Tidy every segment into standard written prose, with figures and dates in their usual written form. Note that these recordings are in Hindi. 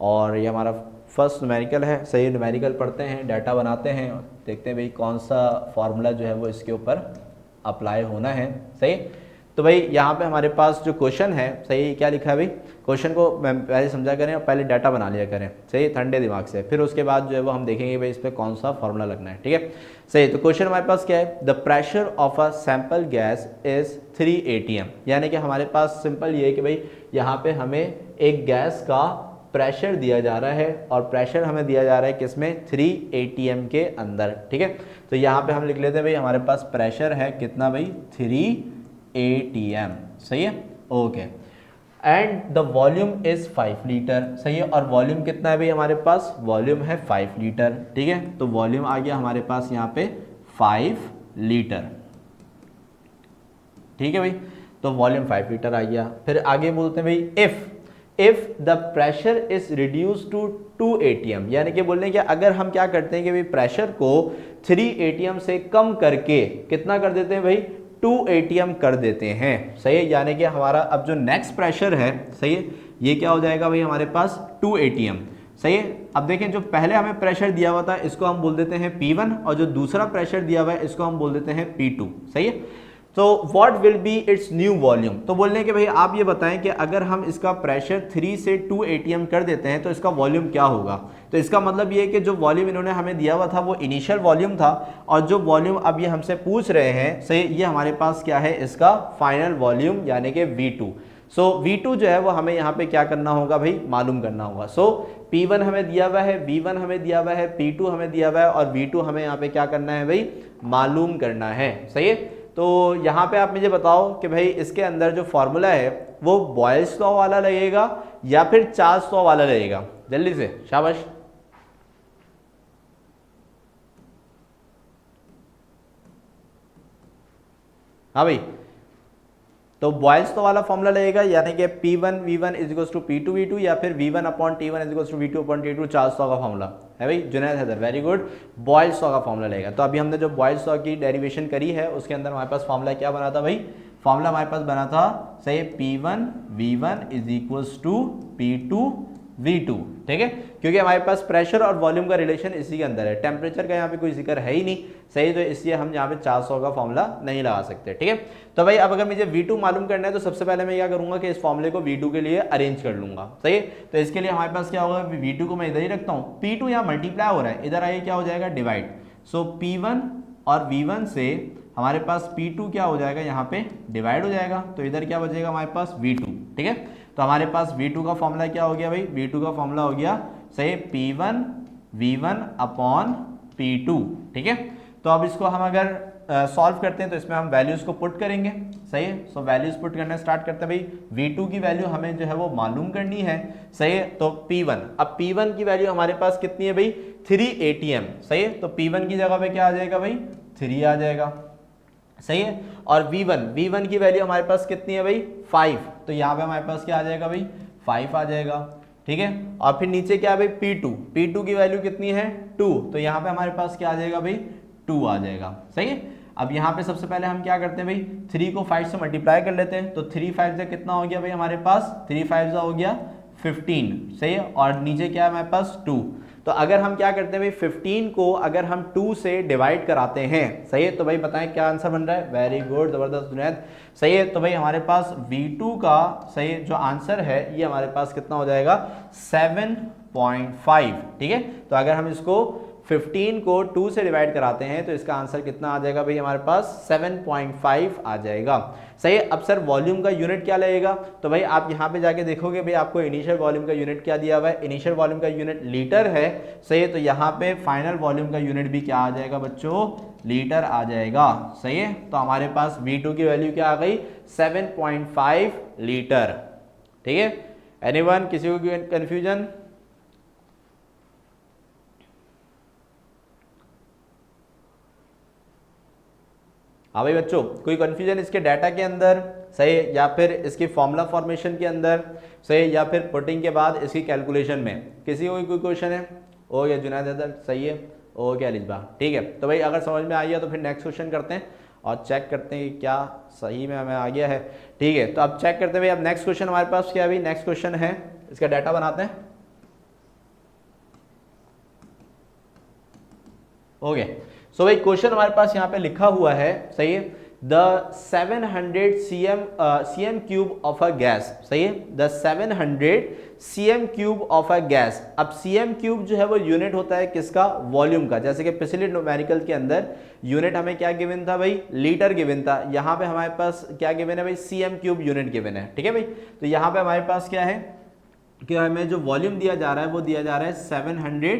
और ये हमारा फर्स्ट न्यूमेरिकल है। सही, न्यूमेरिकल पढ़ते हैं, डाटा बनाते हैं, देखते हैं भाई कौन सा फार्मूला जो है वो इसके ऊपर अप्लाई होना है। सही, तो भाई यहाँ पे हमारे पास जो क्वेश्चन है, सही क्या लिखा है भाई, क्वेश्चन को पहले समझा करें और पहले डाटा बना लिया करें, सही, ठंडे दिमाग से। फिर उसके बाद जो है वो हम देखेंगे भाई इस पर कौन सा फार्मूला लगना है। ठीक है, सही। तो क्वेश्चन हमारे पास क्या है, the pressure of a sample gas is 3 atm, यानी कि हमारे पास सिंपल ये है कि भाई यहाँ पे हमें एक गैस का प्रेशर दिया जा रहा है और प्रेशर हमें दिया जा रहा है किसमें, 3 atm के अंदर। ठीक है, तो यहाँ पे हम लिख लेते हैं भाई हमारे पास प्रेशर है कितना भाई, 3 atm। सही है, okay. And the volume is 5 litre. सही है, और वॉल्यूम कितना है भाई हमारे पास, वॉल्यूम है 5 लीटर। ठीक है, तो वॉल्यूम आ गया हमारे पास यहाँ पे 5 लीटर। ठीक है भाई, तो वॉल्यूम 5 लीटर आ गया। फिर आगे बोलते हैं भाई if the pressure is reduce to 2 atm, यानी कि बोलने क्या, अगर हम क्या करते हैं कि भाई प्रेशर को 3 atm से कम करके कितना कर देते हैं भाई, 2 atm कर देते हैं। सही है, यानी कि हमारा अब जो नेक्स्ट प्रेशर है, सही है, ये क्या हो जाएगा भाई हमारे पास 2 atm। सही है, अब देखें जो पहले हमें प्रेशर दिया हुआ था इसको हम बोल देते हैं P1, और जो दूसरा प्रेशर दिया हुआ है इसको हम बोल देते हैं P2। सही है, तो what will B it's new volume, तो बोलने के भाई आप ये बताएं कि अगर हम इसका प्रेशर 3 से 2 atm कर देते हैं तो इसका वॉल्यूम क्या होगा। तो इसका मतलब ये है कि जो वॉल्यूम इन्होंने हमें दिया हुआ था वो इनिशियल वॉल्यूम था, और जो वॉल्यूम अब ये हमसे पूछ रहे हैं, सही, ये हमारे पास क्या है, इसका फाइनल वॉल्यूम यानी कि V2। सो V2 जो है वो हमें यहाँ पे क्या करना होगा भाई, मालूम करना होगा। सो P1 हमें दिया हुआ है, V1 हमें दिया हुआ है, P2 हमें दिया हुआ है, और V2 हमें यहाँ पे क्या करना है भाई, मालूम करना है। सही है, तो यहाँ पे आप मुझे बताओ कि भाई इसके अंदर जो फॉर्मूला है वो बॉयल्स लॉ वाला लगेगा या फिर चार्ल्स लॉ वाला लगेगा, जल्दी से, शाबाश। हाँ भाई, तो बॉयल्स लॉ वाला फॉर्मूला लगेगा, यानी कि P1 V1 is equals to P2 V2, या फिर V1 upon T1 is equals to V2 upon T2, Charles law का फॉर्मूला है भाई। Junaid Haider, very good, Boyle's law का फॉर्मूला लगेगा। तो अभी हमने जो बॉयल्स लॉ की डेरिवेशन करी है उसके अंदर हमारे पास फॉर्मूला क्या बना था भाई, फॉर्मूला हमारे पास बना था, सही, P1 V1 is equals to P2 V2। ठीक है, क्योंकि हमारे पास प्रेशर और वॉल्यूम का रिलेशन इसी के अंदर है, टेम्परेचर का यहाँ पे कोई जिक्र है ही नहीं। सही, तो इसलिए हम यहाँ पे 400 का फॉर्मूला नहीं लगा सकते। ठीक है, तो भाई अब अगर मुझे V2 मालूम करना है तो सबसे पहले मैं क्या करूंगा कि इस फॉर्मूले को V2 के लिए अरेंज कर लूंगा। सही है, तो इसके लिए हमारे पास क्या होगा, V2 को मैं इधर ही रखता हूँ, P2 यहाँ मल्टीप्लाई हो रहा है, इधर आइए क्या हो जाएगा, डिवाइड। सो P1 और V1 से हमारे पास P2 क्या हो जाएगा, यहाँ पे डिवाइड हो जाएगा, तो इधर क्या बचेगा हमारे पास V2। ठीक है, तो हमारे पास V2 का फॉर्मूला क्या हो गया भाई, V2 का फॉर्मूला हो गया, सही, P1 V1 अपॉन P2। ठीक है, तो अब इसको हम अगर सॉल्व करते हैं तो इसमें हम वैल्यूज को पुट करेंगे। सही है, सो वैल्यूज पुट करना स्टार्ट करते हैं भाई। V2 की वैल्यू हमें जो है वो मालूम करनी है। सही है, तो P1, अब P1 की वैल्यू हमारे पास कितनी है भाई, 3 atm। सही है, तो P1 की जगह पे क्या आ जाएगा भाई, 3 आ जाएगा। सही है, और V1 की वैल्यू हमारे पास कितनी है भाई, 5, तो यहाँ पे हमारे पास क्या आ जाएगा भाई, 5 आ जाएगा। ठीक है, और फिर नीचे क्या है भाई, P2 की वैल्यू कितनी है, 2, तो यहाँ पे हमारे पास क्या आ जाएगा भाई, 2 आ जाएगा। सही है, अब यहाँ पे सबसे पहले हम क्या करते हैं भाई, 3 को 5 से मल्टीप्लाई कर लेते हैं, तो 3 5 से कितना हो गया भाई हमारे पास, 3 5 हो गया 15। सही है, और नीचे क्या है हमारे पास 2, तो अगर हम क्या करते हैं भाई, 15 को अगर हम 2 से डिवाइड कराते हैं, सही है, तो भाई बताएं क्या आंसर बन रहा है, वेरी गुड, जबरदस्त जुनैद। सही है, तो भाई हमारे पास V2 का, सही, जो आंसर है ये हमारे पास कितना हो जाएगा, 7.5। ठीक है, तो अगर हम इसको 15 को 2 से डिवाइड कराते हैं तो इसका आंसर कितना आ जाएगा भाई हमारे पास, 7.5 आ जाएगा। सही है, अब सर वॉल्यूम का यूनिट क्या लगेगा, तो भाई आप यहाँ पे जाके देखोगे भाई आपको इनिशियल वॉल्यूम का यूनिट क्या दिया हुआ है, इनिशियल वॉल्यूम का यूनिट लीटर है। सही है, तो यहाँ पे फाइनल वॉल्यूम का यूनिट भी क्या आ जाएगा बच्चों, लीटर आ जाएगा। सही है, तो हमारे पास V2 की वैल्यू क्या आ गई, 7.5 लीटर। ठीक है, एनीवन, किसी को कंफ्यूजन? हाँ भाई बच्चों, कोई कंफ्यूजन इसके डाटा के अंदर, सही, या फिर इसकी फॉर्मूला फॉर्मेशन के अंदर, सही, या फिर पुटिंग के बाद इसकी कैलकुलेशन में, किसी को कोई क्वेश्चन है? ओ या जुनैद हैदर, सही है, ओ क्या लिजबा, ठीक है। तो भाई अगर समझ में आ गया तो फिर नेक्स्ट क्वेश्चन करते हैं और चेक करते हैं कि क्या सही में हमें आ गया है। ठीक है, तो अब चेक करते हैं भाई, अब नेक्स्ट क्वेश्चन हमारे पास क्या है भाई, नेक्स्ट क्वेश्चन है, इसका डाटा बनाते हैं। ओके, सो भाई क्वेश्चन हमारे पास यहाँ पे लिखा हुआ है, सही है, the 700 cm cube of a gas, सही है, the 700 cm cube of a gas. अब cm क्यूब जो है वो यूनिट होता है किसका, वॉल्यूम का। जैसे कि पिछले न्यूमेरिकल के अंदर यूनिट हमें क्या गिवन था भाई, लीटर गिवन था। यहाँ पे हमारे पास क्या गिवन है भाई, cm क्यूब यूनिट गिवन है, ठीक है भाई। तो यहाँ पे हमारे पास क्या है कि हमें जो वॉल्यूम दिया जा रहा है वो दिया जा रहा है 700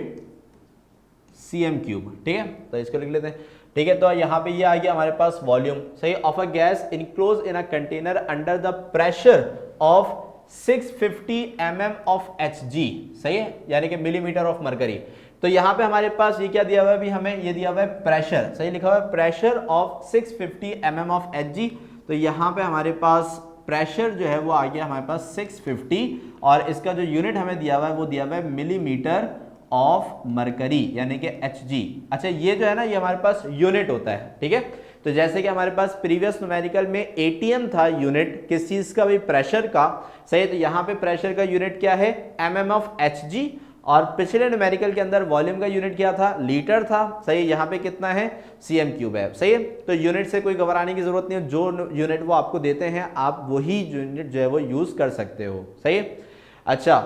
cm क्यूब, ठीक है। तो इसको लिख लेते हैं, ठीक है। तो यहाँ पे ये आ गया हमारे पास वॉल्यूम, सही, of a gas enclose in a container under the pressure of 650 mm of Hg, सही है, यानी कि मिलीमीटर ऑफ मरकरी। तो यहाँ पे हमारे पास ये क्या दिया हुआ है अभी, हमें ये दिया हुआ है प्रेशर, सही लिखा हुआ है, pressure of 650 mm of Hg। तो यहाँ पे हमारे पास प्रेशर जो है वो आ गया हमारे पास 650, और इसका जो यूनिट हमें दिया हुआ है वो दिया हुआ है मिलीमीटर ऑफ मरकरी, यानी कि Hg। अच्छा, ये जो है ना ये हमारे पास यूनिट होता है, ठीक है। तो जैसे कि हमारे पास प्रीवियस न्यूमेरिकल में ATM था यूनिट किस चीज का भाई, प्रेशर का, सही। तो यहाँ पे प्रेशर का यूनिट क्या है, mm ऑफ Hg, और पिछले न्यूमेरिकल के अंदर वॉल्यूम का यूनिट क्या था, लीटर था, सही। यहाँ पे कितना है, cm क्यूब है, सही है। तो यूनिट से कोई घबराने की जरूरत नहीं है, जो यूनिट वो आपको देते हैं आप वही यूनिट जो है वो यूज कर सकते हो, सही है। अच्छा,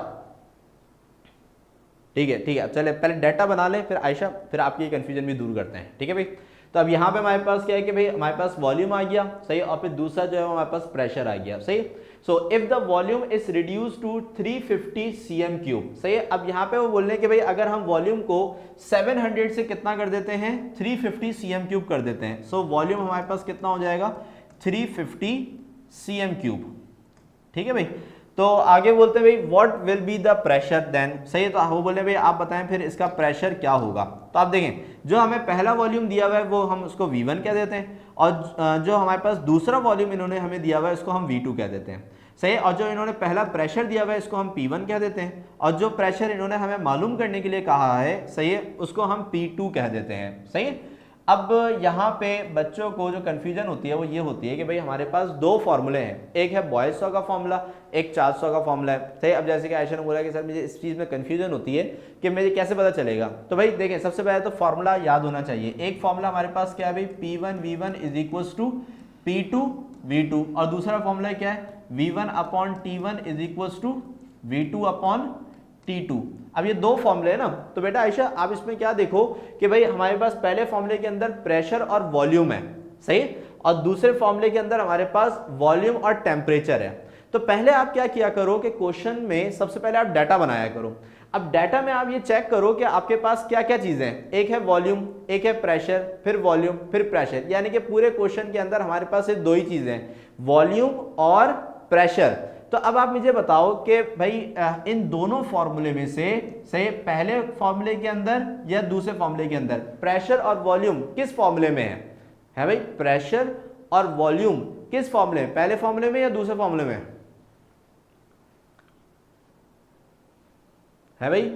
ठीक है, ठीक है। चले पहले डाटा बना ले, फिर आयशा, फिर आपकी कंफ्यूजन भी दूर करते हैं, ठीक है भाई। तो अब यहाँ पे हमारे पास क्या है कि भाई हमारे पास वॉल्यूम आ गया, सही, और फिर दूसरा जो है हमारे पास प्रेशर आ गया, सही। So if the volume is reduce to 350 cm cube, सही है। अब यहाँ पे वो बोलने कि भाई अगर हम वॉल्यूम को 700 से कितना कर देते हैं, 350 cm क्यूब कर देते हैं। सो वॉल्यूम हमारे पास कितना हो जाएगा, 350 cm क्यूब, ठीक है भाई। तो आगे बोलते हैं भाई what will be the pressure then, सही है। तो वो बोले भाई आप बताएं फिर इसका प्रेशर क्या होगा। तो आप देखें जो हमें पहला वॉल्यूम दिया हुआ है वो हम उसको V1 कह देते हैं, और जो हमारे पास दूसरा वॉल्यूम इन्होंने हमें दिया हुआ है इसको हम V2 कह देते हैं, सही है। और जो इन्होंने पहला प्रेशर दिया हुआ है इसको हम P1 कह देते हैं, और जो प्रेशर इन्होंने हमें मालूम करने के लिए कहा है, सही है, उसको हम P2 कह देते हैं, सही है। अब यहाँ पे बच्चों को जो कंफ्यूजन होती है वो ये होती है कि भाई हमारे पास दो फॉर्मूले हैं, एक है बॉयल्स लॉ का फॉर्मूला, एक चार्ल्स लॉ का फॉर्मूला है, सही। अब जैसे कि आयशा ने बोला कि सर मुझे इस चीज़ में कंफ्यूजन होती है कि मुझे कैसे पता चलेगा। तो भाई देखें, सबसे पहले तो फॉर्मूला याद होना चाहिए। एक फॉर्मूला हमारे पास क्या है भाई, P1 V1 is equals to P2 V2, और दूसरा फॉर्मूला क्या है, V1 upon T1 is equals to V2 upon T2। अब ये दो फॉर्मूले है ना, तो बेटा आयशा आप इसमें क्या देखो कि भाई हमारे पास पहले फॉर्मूले के अंदर प्रेशर और वॉल्यूम है, सही, और दूसरे फॉर्मूले के अंदर हमारे पास वॉल्यूम और टेम्परेचर है। तो पहले आप क्या किया करो कि क्वेश्चन में सबसे पहले आप डाटा बनाया करो। अब डाटा में आप ये चेक करो कि आपके पास क्या क्या चीजें हैं, एक है वॉल्यूम, एक है प्रेशर, फिर वॉल्यूम, फिर प्रेशर, यानी कि पूरे क्वेश्चन के अंदर हमारे पास ये दो ही चीजें हैं, वॉल्यूम और प्रेशर। तो अब आप मुझे बताओ कि भाई इन दोनों फॉर्मूले में से सही पहले फॉर्मूले के अंदर या दूसरे फॉर्मूले के अंदर प्रेशर और वॉल्यूम किस फॉर्मूले में है भाई, प्रेशर और वॉल्यूम किस फॉर्मूले में, पहले फॉर्मूले में या दूसरे फॉर्मूले में है भाई।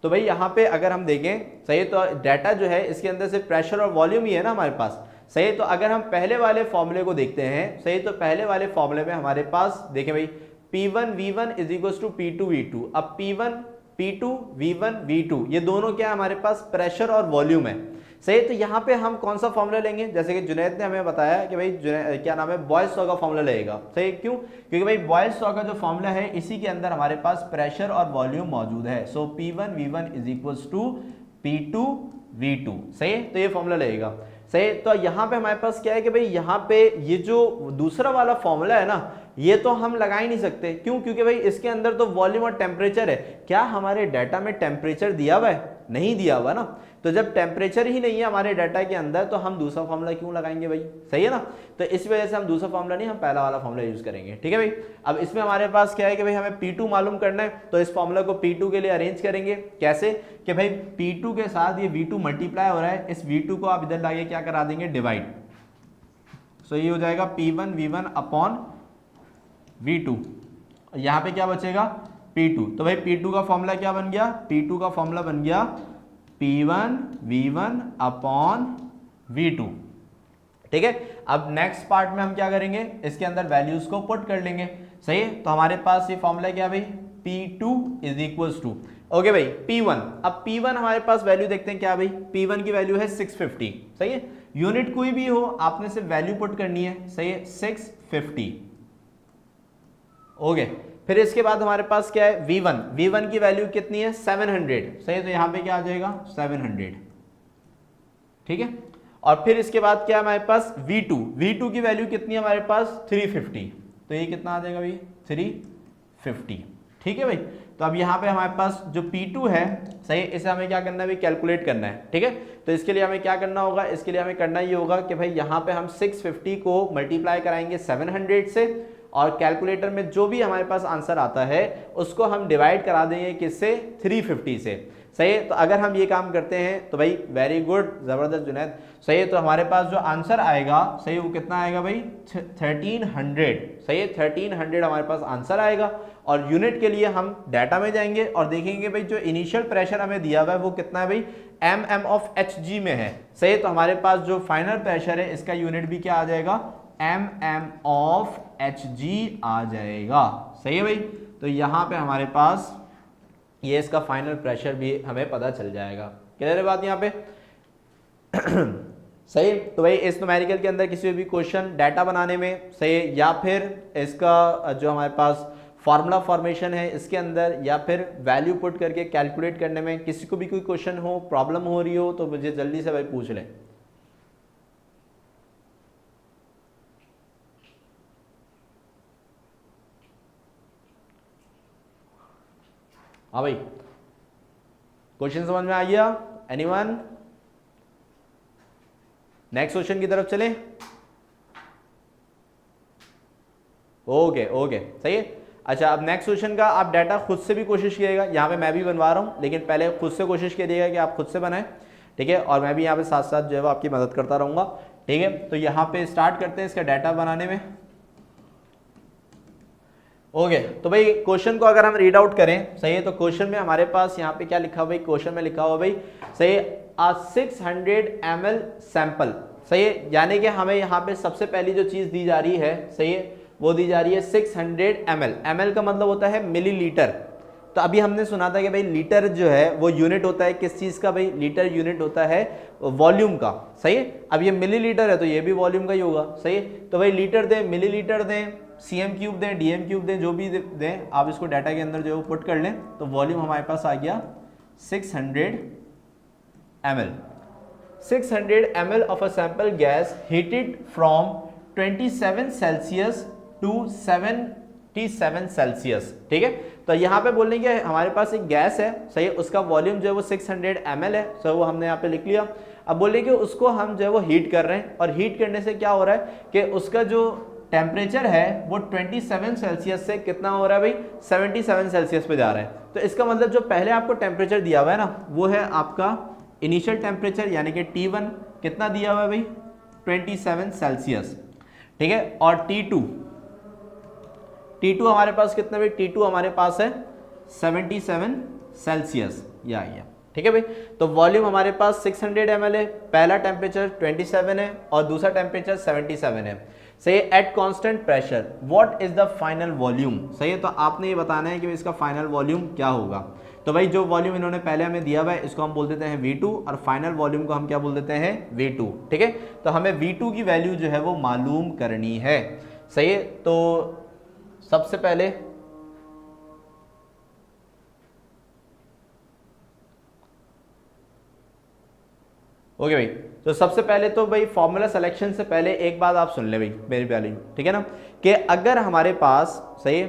तो भाई यहां पे अगर हम देखें, सही, तो डाटा जो है इसके अंदर से प्रेशर और वॉल्यूम ही है ना हमारे पास, सही। तो अगर हम पहले वाले फॉर्मूले को देखते हैं, सही, तो पहले वाले फॉर्मूले में हमारे पास देखें भाई P1 V1 is equals to P2 V2। अब P1 P2 V1 V2 ये दोनों क्या है हमारे पास, प्रेशर और वॉल्यूम है, सही। तो यहाँ पे हम कौन सा फॉर्मूला लेंगे, जैसे कि जुनैद ने हमें बताया कि भाई क्या नाम है, बॉयल्स लॉ का फॉर्मूला लगेगा, सही। क्यों, क्योंकि भाई बॉयल्स लॉ का जो फॉर्मूला है इसी के अंदर हमारे पास प्रेशर और वॉल्यूम मौजूद है। सो P1 V1 is equals to P2 V2, सही। तो ये फॉर्मूला लगेगा, सही। तो यहाँ पे हमारे पास क्या है कि भाई यहाँ पे ये जो दूसरा वाला फॉर्मूला है ना ये तो हम लगा ही नहीं सकते, क्यों, क्योंकि भाई इसके अंदर तो वॉल्यूम और टेम्परेचर है। क्या हमारे डाटा में टेम्परेचर दिया हुआ है, नहीं दिया हुआ ना। तो जब टेम्परेचर ही नहीं है हमारे डाटा के अंदर तो हम दूसरा फॉर्मूला क्यों लगाएंगे भाई, सही है ना। तो इस वजह से हम दूसरा फॉर्मूला नहीं, हम पहला वाला फॉर्मूला यूज करेंगे, ठीक है भाई। अब इसमें हमारे पास क्या है कि भाई हमें P2 मालूम करना है, तो इस फॉर्मूला को P2 के लिए अरेंज करेंगे कैसे कि भाई P2 के साथ ये V2 मल्टीप्लाई हो रहा है, इस V2 को आप इधर लाके क्या करा देंगे, डिवाइड। सो ये हो जाएगा P1 V1 अपॉन V2, यहाँ पे क्या बचेगा, P2। तो भाई P2 का फॉर्मूला क्या बन गया, P2 का फॉर्मूला बन गया P1 V1 अपॉन V2, ठीक है। अब नेक्स्ट पार्ट में हम क्या करेंगे, इसके अंदर वैल्यूज को पुट कर लेंगे, सही है। तो हमारे पास ये फॉर्मूला क्या भाई, P2 is equals to okay भाई P1, अब P1 हमारे पास वैल्यू देखते हैं क्या भाई, P1 की वैल्यू है 650, सही है, यूनिट कोई भी हो आपने सिर्फ वैल्यू पुट करनी है, सही है, 650। ओके, फिर इसके बाद हमारे पास क्या है V1, V1 की वैल्यू कितनी है 700, सही है, तो यहां पे क्या आ जाएगा 700, ठीक है। और फिर इसके बाद क्या है हमारे पास V2, V2 की वैल्यू कितनी है हमारे पास 350, तो ये कितना आ जाएगा भाई 350, ठीक है भाई। तो अब यहाँ पे हमारे पास जो P2 है, सही, इसे हमें क्या करना है भाई, कैलकुलेट करना है, ठीक है। तो इसके लिए हमें क्या करना होगा, इसके लिए हमें करना ये होगा कि भाई यहाँ पे हम 650 को मल्टीप्लाई कराएंगे 700 से, और कैलकुलेटर में जो भी हमारे पास आंसर आता है उसको हम डिवाइड करा देंगे किससे, 350 से, सही है। तो अगर हम ये काम करते हैं तो भाई वेरी गुड, जबरदस्त जुनैद, सही है। तो हमारे पास जो आंसर आएगा, सही है, वो कितना आएगा भाई 1300, सही है, 1300 हमारे पास आंसर आएगा। और यूनिट के लिए हम डाटा में जाएंगे और देखेंगे भाई जो इनिशियल प्रेशर हमें दिया हुआ है वो कितना है भाई, mm ऑफ hg में है, सही है। तो हमारे पास जो फाइनल प्रेशर है इसका यूनिट भी क्या आ जाएगा, mm ऑफ hg आ जाएगा, सही है भाई। तो यहाँ पे हमारे पास ये इसका फाइनल प्रेशर भी हमें पता चल जाएगा, क्लियर है बात यहाँ पे। सही। तो भाई इस न्यूमेरिकल के अंदर किसी भी क्वेश्चन डाटा बनाने में, सही, या फिर इसका जो हमारे पास फार्मूला फॉर्मेशन है इसके अंदर, या फिर वैल्यू पुट करके कैलकुलेट करने में किसी को भी कोई क्वेश्चन हो, प्रॉब्लम हो रही हो, तो मुझे जल्दी से भाई पूछ लें। हाँ भाई, क्वेश्चन समझ में आ गया एनीवन? नेक्स्ट क्वेश्चन की तरफ चलें। ओके ओके, सही है। अच्छा, अब नेक्स्ट क्वेश्चन का आप डाटा खुद से भी कोशिश कीजिएगा, यहाँ पे मैं भी बनवा रहा हूँ, लेकिन पहले खुद से कोशिश कीजिएगा कि आप खुद से बनाएं, ठीक है। और मैं भी यहाँ पे साथ साथ जो है वो आपकी मदद करता रहूँगा, ठीक है। तो यहाँ पे स्टार्ट करते हैं इसका डाटा बनाने में। ओके, तो भाई क्वेश्चन को अगर हम रीड आउट करें, सही है, तो क्वेश्चन में हमारे पास यहाँ पे क्या लिखा हुआ भाई, क्वेश्चन में लिखा हुआ भाई, सही है, 600 ml सैंपल, सही है, यानी कि हमें यहाँ पे सबसे पहली जो चीज दी जा रही है, सही है, वो दी जा रही है 600 ml। ml का मतलब होता है मिलीलीटर। तो अभी हमने सुना था कि भाई लीटर जो है वो यूनिट होता है किस चीज का भाई, लीटर यूनिट होता है वॉल्यूम का, सही है। अब ये मिलीलीटर है तो ये भी वॉल्यूम का ही होगा, सही है। तो भाई लीटर दें, मिलीलीटर दें, CM क्यूब दें, DM क्यूब दें, जो भी दें आप इसको डाटा के अंदर जो है वो पुट कर लें, तो वॉल्यूम हमारे पास आ गया 600 ml। 600 ml of a sample gas heated from 27 Celsius to 77 Celsius, ठीक है। तो यहाँ पे बोलने के हमारे पास एक गैस है, सही है, उसका वॉल्यूम जो है वो 600 ml है, सो वो हमने यहाँ पे लिख लिया। अब बोले कि उसको हम जो है वो हीट कर रहे हैं, और हीट करने से क्या हो रहा है कि उसका जो टेम्परेचर है वो 27 सेल्सियस से कितना हो रहा है भाई, 77 सेल्सियस पे जा रहा है। तो इसका मतलब जो पहले आपको टेम्परेचर दिया हुआ है ना, वो है आपका इनिशियल टेम्परेचर, यानी कि T1 कितना दिया हुआ है भाई, 27 सेल्सियस, ठीक है। और T2 हमारे पास कितना भाई, T2 हमारे पास है 77 सेल्सियस, या ठीक है भाई। तो वॉल्यूम हमारे पास 600 ml है, पहला टेम्परेचर 27 है और दूसरा टेम्परेचर 77 है, सही है। At constant pressure what is the final volume, सही है। तो आपने ये बताना है कि इसका फाइनल वॉल्यूम क्या होगा। तो भाई जो वॉल्यूम इन्होंने पहले हमें दिया हुआ है इसको हम बोल देते हैं V2, और फाइनल वॉल्यूम को हम क्या बोल देते हैं, V2, ठीक है। तो हमें V2 की वैल्यू जो है वो मालूम करनी है, सही है। तो सबसे पहले ओके भाई, तो सबसे पहले तो भाई फॉर्मूला सिलेक्शन से पहले एक बात आप सुन ले भाई मेरी प्यारी, ठीक है ना, कि अगर हमारे पास, सही है,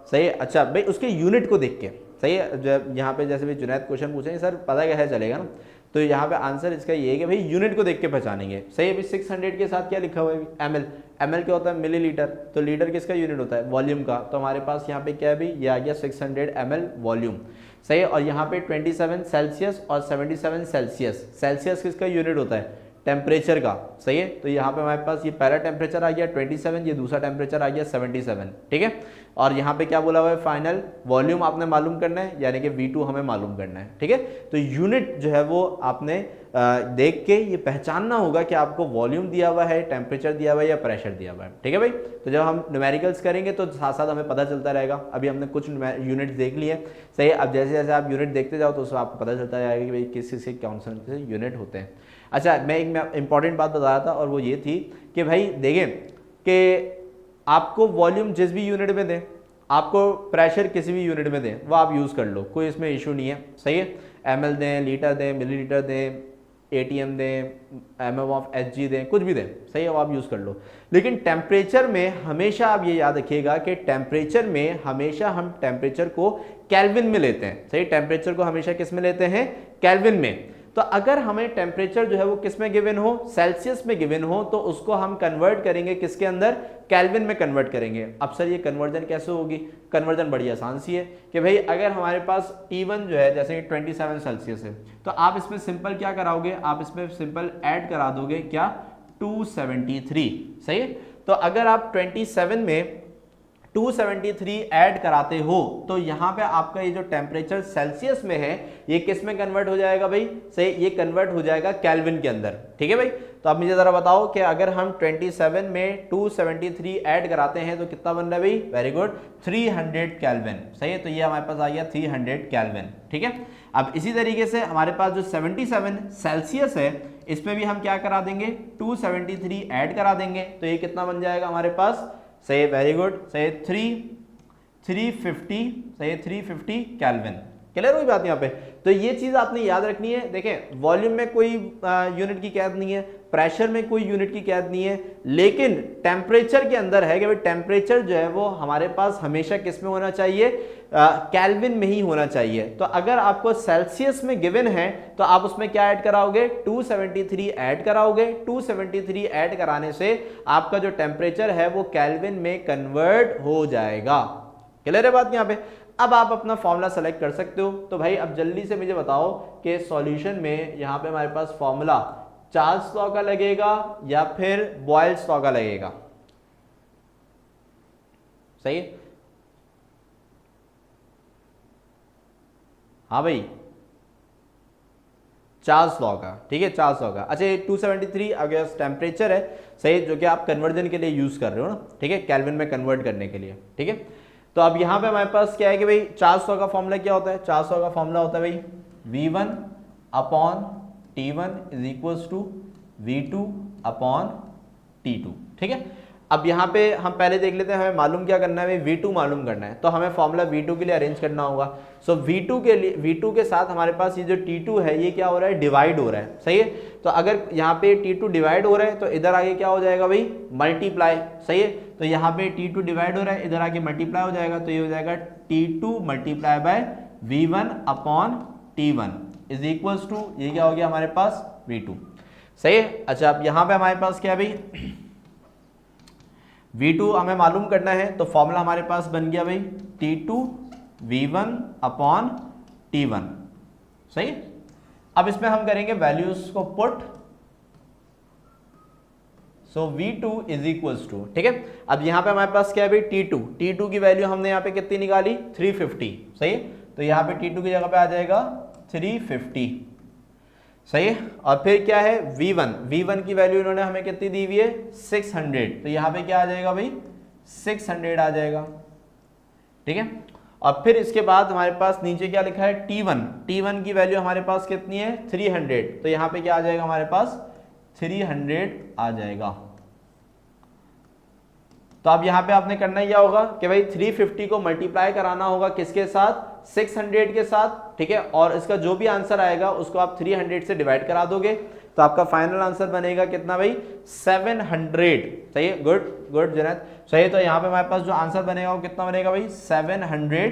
सही है, अच्छा भाई उसके यूनिट को देख के, सही है, जब यहाँ पे जैसे भी जुनैद क्वेश्चन पूछेंगे सर पता कैसे चलेगा ना, तो यहाँ पे आंसर इसका ये है कि भाई यूनिट को देख के पहचानेंगे, सही है। भाई 600 के साथ क्या लिखा हुआ है, ml, ml क्या होता है, मिलीलीटर, तो लीटर किसका यूनिट होता है, वॉल्यूम का। तो हमारे पास यहाँ पे क्या है भाई, ये आ गया 600 ml वॉल्यूम, सही है। और यहाँ पे 27 सेल्सियस और 77 सेल्सियस, सेल्सियस किसका यूनिट होता है, टेम्परेचर का, सही है। तो यहाँ पे हमारे पास ये पहला टेम्परेचर आ गया 27, ये दूसरा टेम्परेचर आ गया 77, ठीक है। और यहाँ पे क्या बोला हुआ है, फाइनल वॉल्यूम आपने मालूम करना है, यानी कि V2 हमें मालूम करना है, ठीक है। तो यूनिट जो है वो आपने देख के ये पहचानना होगा कि आपको वॉल्यूम दिया हुआ है, टेम्परेचर दिया हुआ है या प्रेशर दिया हुआ है। ठीक है भाई, तो जब हम न्यूमेरिकल्स करेंगे तो साथ साथ हमें पता चलता रहेगा। अभी हमने कुछ यूनिट्स देख लिए, सही है। अब जैसे जैसे आप यूनिट देखते जाओ तो उसमें आपको पता चलता जाएगा कि भाई किस किस कौन से यूनिट होते हैं। अच्छा, मैं एक इंपॉर्टेंट बात बता रहा था और वो ये थी कि भाई देखें कि आपको वॉल्यूम जिस भी यूनिट में दें, आपको प्रेशर किसी भी यूनिट में दें, वो आप यूज़ कर लो, कोई इसमें इशू नहीं है। सही है, ml दें, लीटर दें, मिलीलीटर दें, ATM दें, mm/Hg दें, कुछ भी दें, सही है, वो आप यूज़ कर लो। लेकिन टेम्परेचर में हमेशा आप ये याद रखिएगा कि टेम्परेचर में हमेशा हम टेम्परेचर को केल्विन में लेते हैं। सही, टेम्परेचर को हमेशा किस में लेते हैं? केल्विन में। तो अगर हमें टेम्परेचर जो है वो किस में गिवन हो? सेल्सियस में गिवन हो, तो उसको हम कन्वर्ट करेंगे किसके अंदर? केल्विन में कन्वर्ट करेंगे। अब सर ये कन्वर्जन कैसे होगी? कन्वर्जन बड़ी आसान सी है कि भाई अगर हमारे पास T1 जो है जैसे 27 सेल्सियस है, तो आप इसमें सिंपल क्या कराओगे? आप इसमें सिंपल ऐड करा दोगे क्या? 273। सही है, तो अगर आप 27 में 273 ऐड कराते हो तो यहां पे आपका ये जो टेम्परेचर सेल्सियस में है ये किस में कन्वर्ट हो जाएगा भाई? सही, ये कन्वर्ट हो जाएगा केल्विन के अंदर। ठीक है भाई, तो अब मुझे जरा बताओ कि अगर हम 27 में 273 ऐड कराते हैं तो कितना बन रहा है भाई? Very good, 300 kelvin. सही है, तो ये हमारे पास आ गया 300 केल्विन। ठीक है, अब इसी तरीके से हमारे पास जो 77 सेल्सियस है इसमें भी हम क्या करा देंगे? 273 ऐड करा देंगे, तो ये कितना बन जाएगा हमारे पास? सही, वेरी गुड, सही, 350, सही, 350 केल्विन। क्लियर हुई बात यहाँ पे? तो ये चीज आपने याद रखनी है। देखें, वॉल्यूम में कोई यूनिट की कैद नहीं है, प्रेशर में कोई यूनिट की कैद नहीं है, लेकिन टेम्परेचर के अंदर है कि भाई टेम्परेचर जो है वो हमारे पास हमेशा किस में होना चाहिए? केल्विन में ही होना चाहिए। तो अगर आपको सेल्सियस में गिवन है तो आप उसमें क्या ऐड कराओगे? 273 ऐड कराओगे। 273 ऐड कराने से आपका जो टेम्परेचर है वो केल्विन में कन्वर्ट हो जाएगा। क्लियर है बात यहाँ पे? अब आप अपना फॉर्मूला सेलेक्ट कर सकते हो। तो भाई अब जल्दी से मुझे बताओ कि सॉल्यूशन में यहाँ पे हमारे पास फॉर्मूला चार्ल्स लॉ का लगेगा या फिर बॉयल्स लॉ का लगेगा? सही है, हाँ भाई, चार्ल्स लॉ का। ठीक है, चार्ल्स लॉ का। अच्छा, ये 273 अगर टेम्परेचर है, सही, जो कि आप कन्वर्जन के लिए यूज कर रहे हो ना, ठीक है, केल्विन में कन्वर्ट करने के लिए। ठीक है, तो अब यहां पे हमारे पास क्या है कि भाई चार्ल्स लॉ का फॉर्मूला क्या होता है? चार्ल्स लॉ का फॉर्मूला होता है भाई V1 upon T1 is equals to V2 upon T2। ठीक है, अब यहाँ पे हम पहले देख लेते हैं, हमें मालूम क्या करना है भाई? V2 मालूम करना है, तो हमें फॉर्मूला V2 के लिए अरेंज करना होगा। सो V2 के लिए, V2 के साथ हमारे पास ये जो T2 है ये क्या हो रहा है? डिवाइड हो रहा है। सही है, तो अगर यहाँ पे T2 डिवाइड हो रहा है तो इधर आगे क्या हो जाएगा भाई? मल्टीप्लाई। सही है, तो यहाँ पे T2 डिवाइड हो रहा है, इधर आगे मल्टीप्लाई हो जाएगा, तो ये हो जाएगा T2 multiply by V1 upon T1 is equals to, ये क्या हो गया हमारे पास? V2। सही है, अच्छा अब यहाँ पे हमारे पास क्या है भाई? V2 हमें मालूम करना है, तो फॉर्मूला हमारे पास बन गया भाई T2 V1 अपॉन T1। सही, अब इसमें हम करेंगे वैल्यूज को put. So V2 is equals to, ठीक है, अब यहां पे हमारे पास क्या है भाई? T2 की वैल्यू हमने यहां पे कितनी निकाली? 350। सही है, तो यहां पे T2 की जगह पे आ जाएगा 350। सही है, और फिर क्या है? V1 की वैल्यू इन्होंने हमें कितनी दी हुई है? 600, तो यहाँ पे क्या आ जाएगा भाई? 600 आ जाएगा। ठीक है, और फिर इसके बाद हमारे पास नीचे क्या लिखा है? T1 की वैल्यू हमारे पास कितनी है? 300, तो यहाँ पे क्या आ जाएगा हमारे पास? 300 आ जाएगा। तो अब यहाँ पे आपने करना क्या होगा कि भाई 350 को मल्टीप्लाई कराना होगा किसके साथ? 600 के साथ। ठीक है, और इसका जो भी आंसर आएगा उसको आप 300 से डिवाइड करा दोगे, तो आपका फाइनल आंसर बनेगा कितना भाई? 700। सही है, गुड गुड जुनैद, सही है, तो यहाँ पे हमारे पास जो आंसर बनेगा वो कितना बनेगा भाई? 700।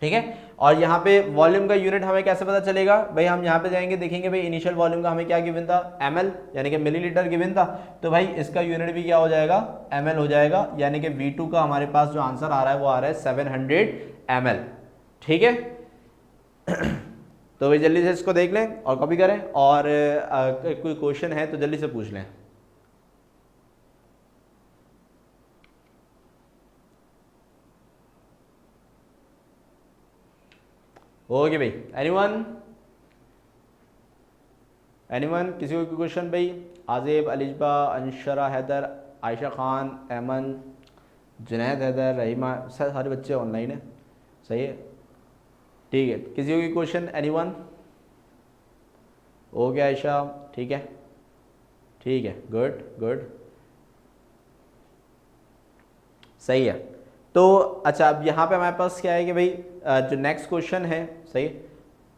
ठीक है, और यहाँ पे वॉल्यूम का यूनिट हमें कैसे पता चलेगा भाई? हम यहाँ पे जाएंगे, देखेंगे भाई इनिशियल वॉल्यूम का हमें क्या गिवन था? ml, यानी कि मिलीलीटर गिवन था, तो भाई इसका यूनिट भी क्या हो जाएगा? ml हो जाएगा, यानी कि V2 का हमारे पास जो आंसर आ रहा है वो आ रहा है 700 ml। ठीक है, तो भाई जल्दी से इसको देख लें और कॉपी करें, और कोई क्वेश्चन है तो जल्दी से पूछ लें। ओके भाई, एनीवन? एनीवन, किसी को क्वेश्चन भाई? आजिब, अलिजबा, अंशरा, हैदर, आयशा खान, एमन, जुनैद, हैदर, रहीमा, सारे बच्चे ऑनलाइन है, सही है, ठीक है। किसी को क्वेश्चन? एनीवन? हो गया आयशा, ठीक है, ठीक है, गुड गुड, सही है। तो अच्छा, अब यहाँ पे हमारे पास क्या है कि भाई जो नेक्स्ट क्वेश्चन है, सही,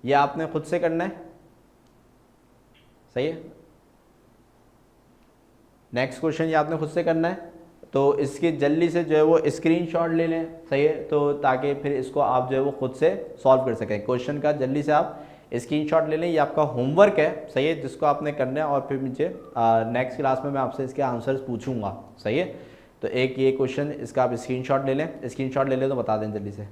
ये आपने खुद से करना है, सही है। नेक्स्ट क्वेश्चन ये आपने खुद से करना है, तो इसकी जल्दी से जो है वो स्क्रीनशॉट ले लें, सही है, तो ताकि फिर इसको आप जो है वो खुद से सॉल्व कर सकें। क्वेश्चन का जल्दी से आप स्क्रीनशॉट ले लें, ये आपका होमवर्क है, सही है, जिसको आपने करना है, और फिर मुझे नेक्स्ट क्लास में मैं आपसे इसके आंसर्स पूछूंगा, सही है। तो एक ये क्वेश्चन, इसका आप स्क्रीनशॉट ले लें, स्क्रीनशॉट ले लें तो बता दें जल्दी से।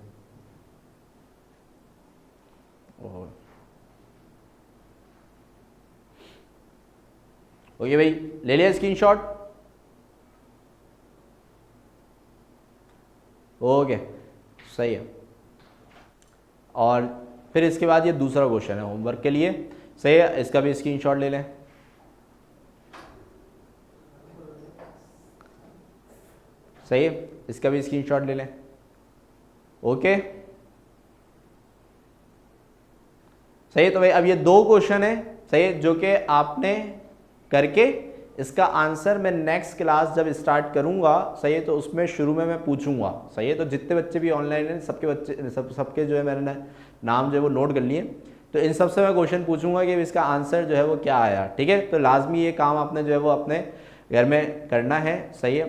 ओके भाई, ले लिया स्क्रीनशॉट? ओके, सही है। और फिर इसके बाद ये दूसरा क्वेश्चन है होमवर्क के लिए, सही है, इसका भी स्क्रीनशॉट ले लें। सही है, इसका भी स्क्रीनशॉट ले लें। ओके, सही है। तो भाई अब ये दो क्वेश्चन है, सही है, जो कि आपने करके इसका आंसर मैं नेक्स्ट क्लास जब स्टार्ट करूंगा, सही है, तो उसमें शुरू में मैं पूछूंगा, सही है। तो जितने बच्चे भी ऑनलाइन हैं, सबके बच्चे सबके जो है मैंने नाम जो है वो नोट कर लिए, तो इन सबसे मैं क्वेश्चन पूछूंगा कि इसका आंसर जो है वो क्या आया, ठीक है। तो लाजमी ये काम आपने जो है वो अपने घर में करना है, सही है।